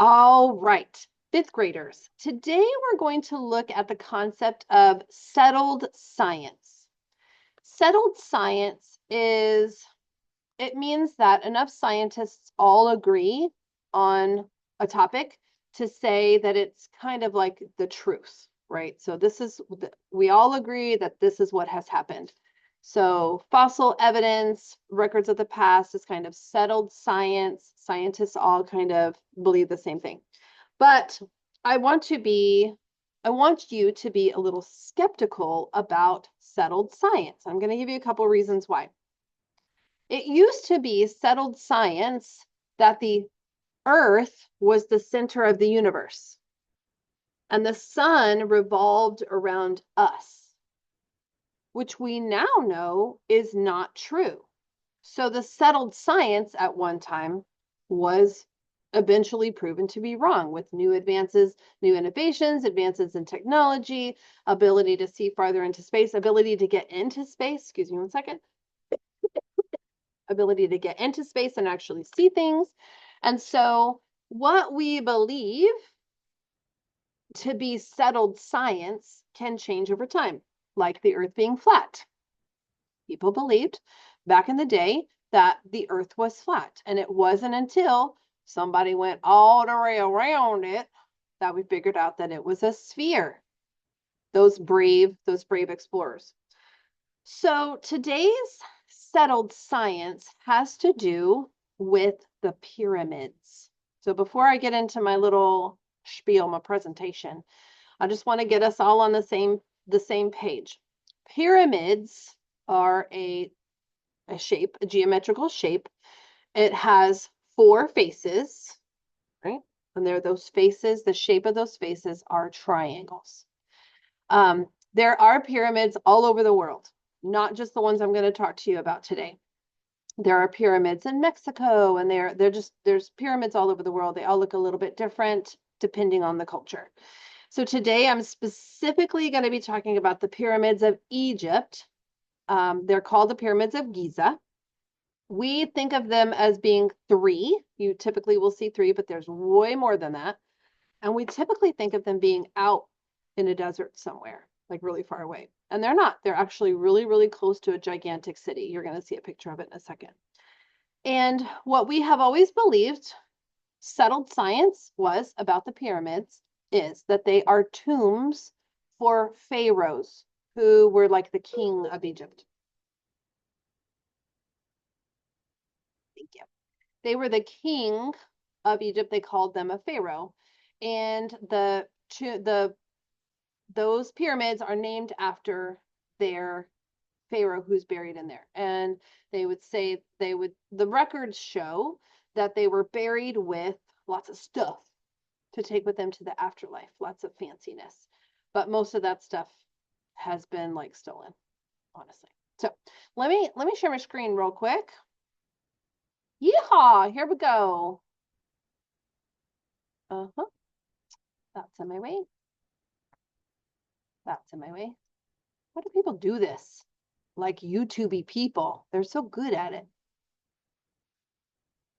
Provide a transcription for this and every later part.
All right, fifth graders. Today we're going to look at the concept of settled science. Settled science it means that enough scientists all agree on a topic to say that it's kind of like the truth, right? So we all agree that this is what has happened. So fossil evidence, records of the past is kind of settled science. Scientists all kind of believe the same thing. But I want you to be a little skeptical about settled science. I'm going to give you a couple reasons why. It used to be settled science that the Earth was the center of the universe and the sun revolved around us, which we now know is not true. So the settled science at one time was eventually proven to be wrong with new advances, new innovations, advances in technology, ability to see farther into space, ability to get into space. Excuse me one second. Ability to get into space and actually see things. And so what we believe to be settled science can change over time, like the Earth being flat. People believed back in the day that the Earth was flat, and it wasn't until somebody went all the way around it that we figured out that it was a sphere. Those brave explorers. So today's settled science has to do with the pyramids. So before I get into my little spiel, my presentation, I just want to get us all on the same page. Pyramids are a shape, a geometrical shape. It has four faces, right? And there are those faces, the shape of those faces are triangles. There are pyramids all over the world, not just the ones I'm going to talk to you about today. There are pyramids in Mexico, and there's pyramids all over the world. They all look a little bit different depending on the culture. So today I'm specifically going to be talking about the pyramids of Egypt. They're called the pyramids of Giza. We think of them as being three. You typically will see three, but there's way more than that. And we typically think of them being out in a desert somewhere, like really far away. And they're not. They're actually really, really close to a gigantic city. You're going to see a picture of it in a second. And what we have always believed, settled science was about the pyramids, is that they are tombs for pharaohs who were like the king of Egypt. Thank you. They were the king of Egypt. They called them a pharaoh. And those pyramids are named after their pharaoh who's buried in there. And the records show that they were buried with lots of stuff to take with them to the afterlife, lots of fanciness. But most of that stuff has been like stolen, honestly. So let me share my screen real quick. Yeehaw, here we go. Uh-huh. That's in my way. That's in my way. Why do people do this? Like YouTubey people. They're so good at it.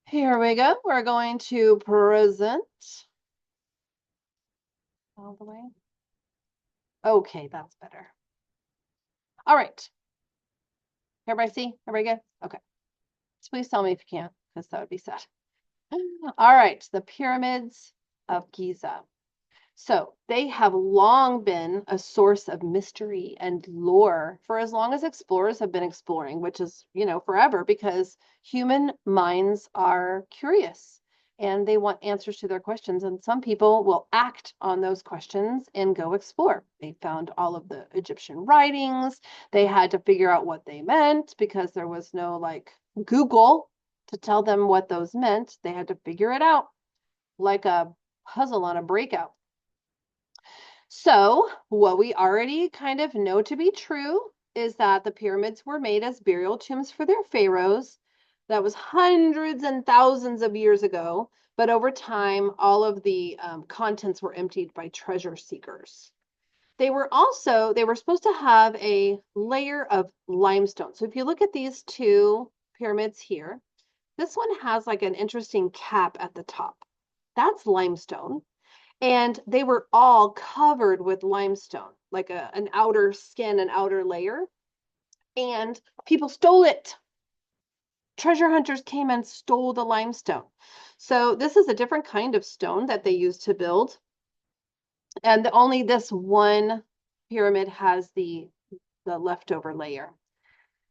Here we go. We're going to present all the way. Okay, that's better. All right. Everybody see? Everybody good? Okay. So please tell me if you can't, because that would be sad. All right, the pyramids of Giza. So they have long been a source of mystery and lore for as long as explorers have been exploring, which is, forever, because human minds are curious and they want answers to their questions. And some people will act on those questions and go explore. They found all of the Egyptian writings. They had to figure out what they meant because there was no like Google to tell them what those meant. They had to figure it out like a puzzle on a breakout. So, what we already kind of know to be true is that the pyramids were made as burial tombs for their pharaohs. That was hundreds and thousands of years ago. But over time, all of the contents were emptied by treasure seekers. They were supposed to have a layer of limestone. So, if you look at these two pyramids here, this one has like an interesting cap at the top. That's limestone. And they were all covered with limestone, like an outer skin, an outer layer. And people stole it. Treasure hunters came and stole the limestone. So this is a different kind of stone that they used to build. And only this one pyramid has the leftover layer.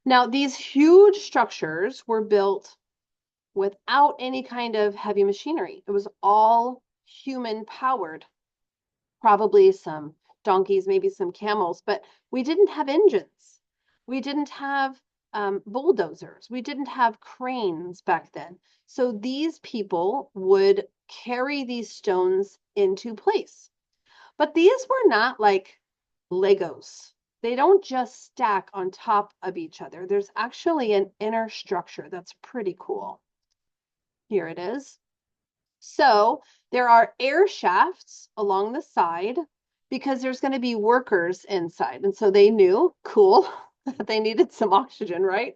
Now, these huge structures were built without any kind of heavy machinery. It was all human powered, probably some donkeys, maybe some camels, but we didn't have engines. We didn't have bulldozers. We didn't have cranes back then. So these people would carry these stones into place. But these were not like Legos. They don't just stack on top of each other. There's actually an inner structure that's pretty cool. Here it is. So there are air shafts along the side because there's going to be workers inside. And so they knew, cool, that they needed some oxygen, right?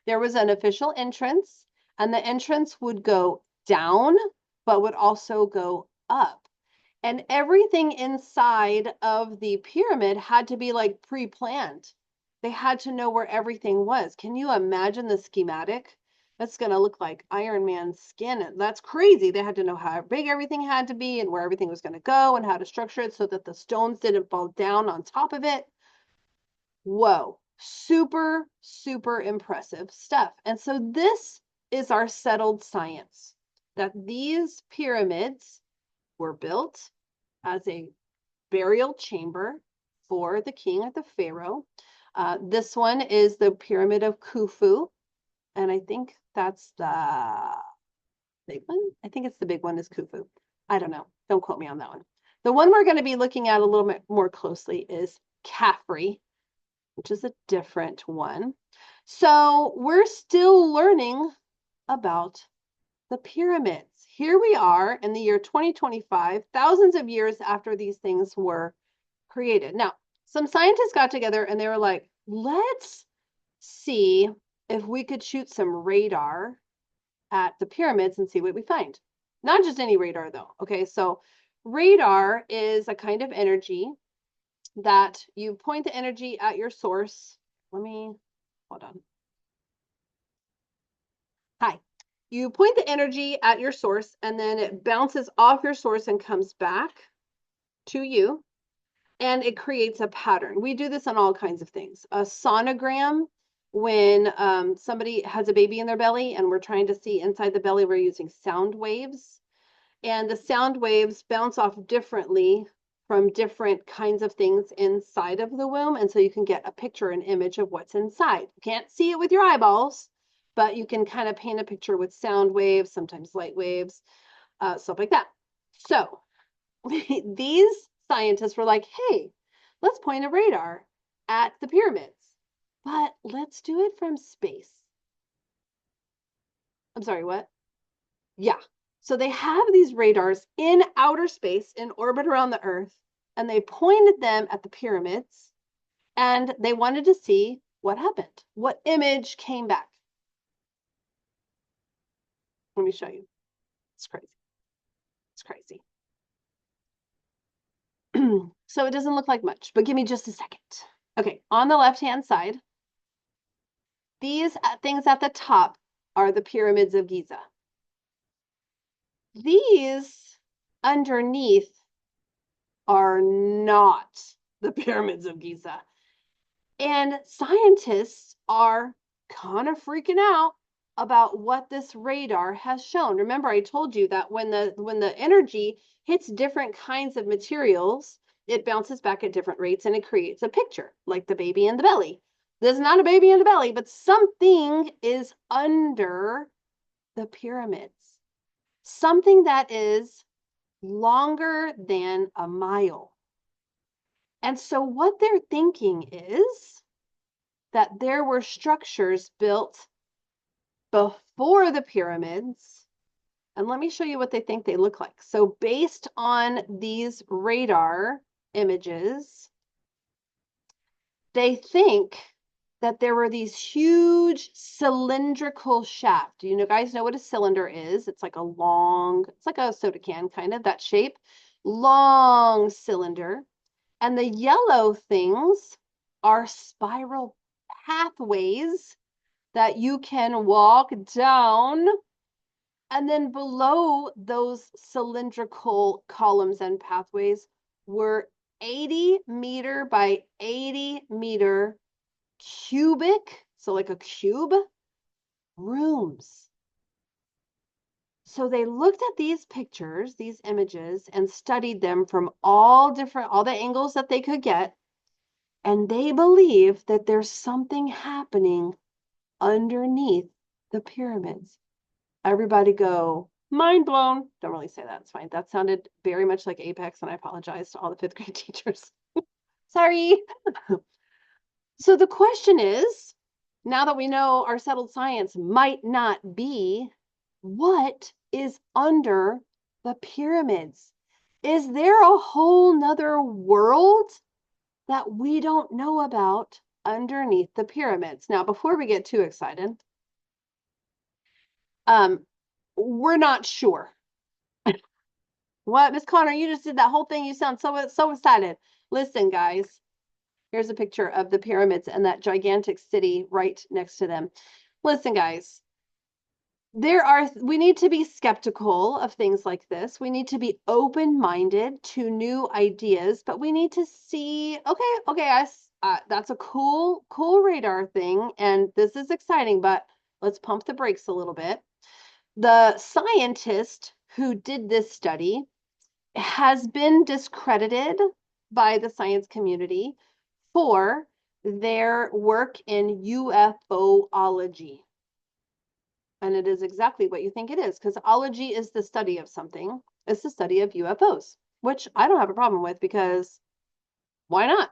There was an official entrance, and the entrance would go down, but would also go up. And everything inside of the pyramid had to be like pre-planned. They had to know where everything was. Can you imagine the schematic? That's going to look like Iron Man's skin. That's crazy. They had to know how big everything had to be and where everything was going to go and how to structure it so that the stones didn't fall down on top of it. Whoa, super, super impressive stuff. And so this is our settled science, that these pyramids were built as a burial chamber for the king or the pharaoh. This one is the Pyramid of Khufu, and I think that's the big one. I think it's the big one is Khufu. I don't know. Don't quote me on that one. The one we're going to be looking at a little bit more closely is Khafre, which is a different one. So we're still learning about the pyramids. Here we are in the year 2025, thousands of years after these things were created. Now, some scientists got together and they were like, let's see if we could shoot some radar at the pyramids and see what we find. Not just any radar, though. Okay, so radar is a kind of energy that you point the energy at your source. Hold on. Hi. You point the energy at your source and then it bounces off your source and comes back to you and it creates a pattern. We do this on all kinds of things. A sonogram, when somebody has a baby in their belly and we're trying to see inside the belly, we're using sound waves. And the sound waves bounce off differently from different kinds of things inside of the womb. And so you can get a picture, an image of what's inside. You can't see it with your eyeballs, but you can kind of paint a picture with sound waves, sometimes light waves, stuff like that. So these scientists were like, hey, let's point a radar at the pyramids, but let's do it from space. I'm sorry, what? Yeah. So they have these radars in outer space in orbit around the Earth, and they pointed them at the pyramids, and they wanted to see what happened, what image came back. Let me show you. It's crazy. It's crazy. So it doesn't look like much, but give me just a second. Okay, on the left-hand side, these things at the top are the pyramids of Giza. These underneath are not the pyramids of Giza. And scientists are kind of freaking out about what this radar has shown. Remember, I told you that when the energy hits different kinds of materials, it bounces back at different rates and it creates a picture, like the baby in the belly. There's not a baby in the belly, but something is under the pyramids. Something that is longer than a mile. And so what they're thinking is that there were structures built before the pyramids. And let me show you what they think they look like. So based on these radar images, they think that there were these huge cylindrical shafts. Do you guys know what a cylinder is? It's like a long, it's like a soda can, kind of that shape, long cylinder. And the yellow things are spiral pathways that you can walk down. And then below those cylindrical columns and pathways were 80-meter by 80-meter cubic, so like a cube, rooms. So they looked at these pictures, these images, and studied them from all the angles that they could get. And they believe that there's something happening underneath the pyramids. Everybody go, mind blown. Don't really say that. It's fine. That sounded very much like Apex, and I apologize to all the fifth grade teachers. Sorry. So the question is, now that we know our settled science might not be, what is under the pyramids? Is there a whole nother world that we don't know about underneath the pyramids? Now, before we get too excited, we're not sure. What, Miss Connor, you just did that whole thing. You sound so excited. Listen, guys, here's a picture of the pyramids and that gigantic city right next to them. Listen, guys, we need to be skeptical of things like this. We need to be open-minded to new ideas, but we need to see, okay, guys, that's a cool radar thing, and this is exciting, but let's pump the brakes a little bit. The scientist who did this study has been discredited by the science community for their work in UFOlogy. And it is exactly what you think it is, because ology is the study of something. It's the study of UFOs, which I don't have a problem with, because why not?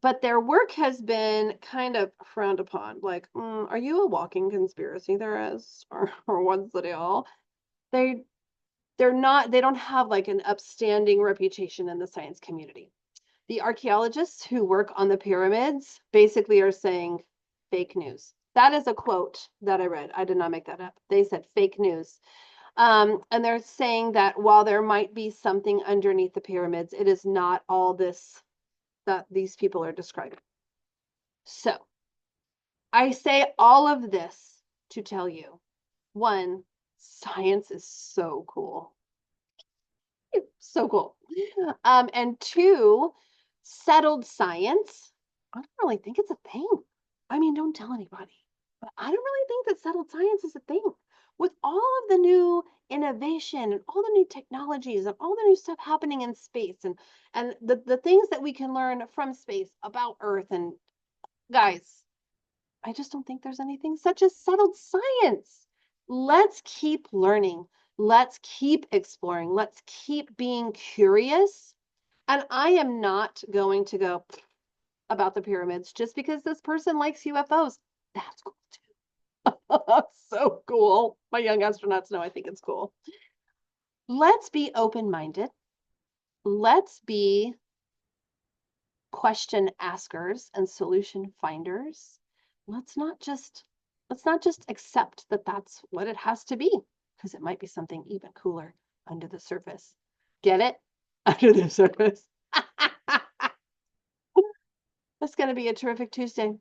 But their work has been kind of frowned upon. Like, are you a walking conspiracy theorist, or what's the deal? They're not, they don't have like an upstanding reputation in the science community. The archaeologists who work on the pyramids basically are saying fake news. That is a quote that I read. I did not make that up. They said fake news. And they're saying that while there might be something underneath the pyramids, it is not all this that these people are describing. So I say all of this to tell you, one, science is so cool. So cool. And two, settled science. I don't really think it's a thing. I mean, don't tell anybody, but I don't really think that settled science is a thing. With all of the new innovation and all the new technologies and all the new stuff happening in space, and the things that we can learn from space about Earth, and guys, I just don't think there's anything such as settled science. Let's keep learning. Let's keep exploring. Let's keep being curious. And I am not going to go about the pyramids just because this person likes UFOs. That's cool too. So cool. My young astronauts know I think it's cool. Let's be open-minded. Let's be question askers and solution finders. Let's not just accept that that's what it has to be, because it might be something even cooler under the surface. Get it? Under the surface. That's going to be a terrific Tuesday.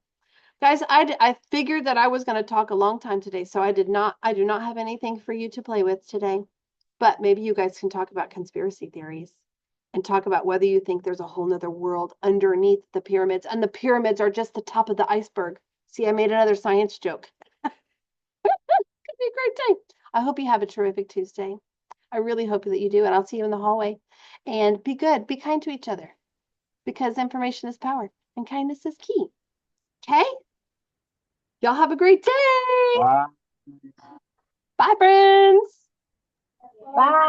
Guys, I figured that I was going to talk a long time today, so I do not have anything for you to play with today. But maybe you guys can talk about conspiracy theories and talk about whether you think there's a whole nother world underneath the pyramids, and the pyramids are just the top of the iceberg. See, I made another science joke. Could be a great day. I hope you have a terrific Tuesday. I really hope that you do, and I'll see you in the hallway. And be good, be kind to each other, because information is power and kindness is key. Okay? Y'all have a great day. Bye, friends. Bye.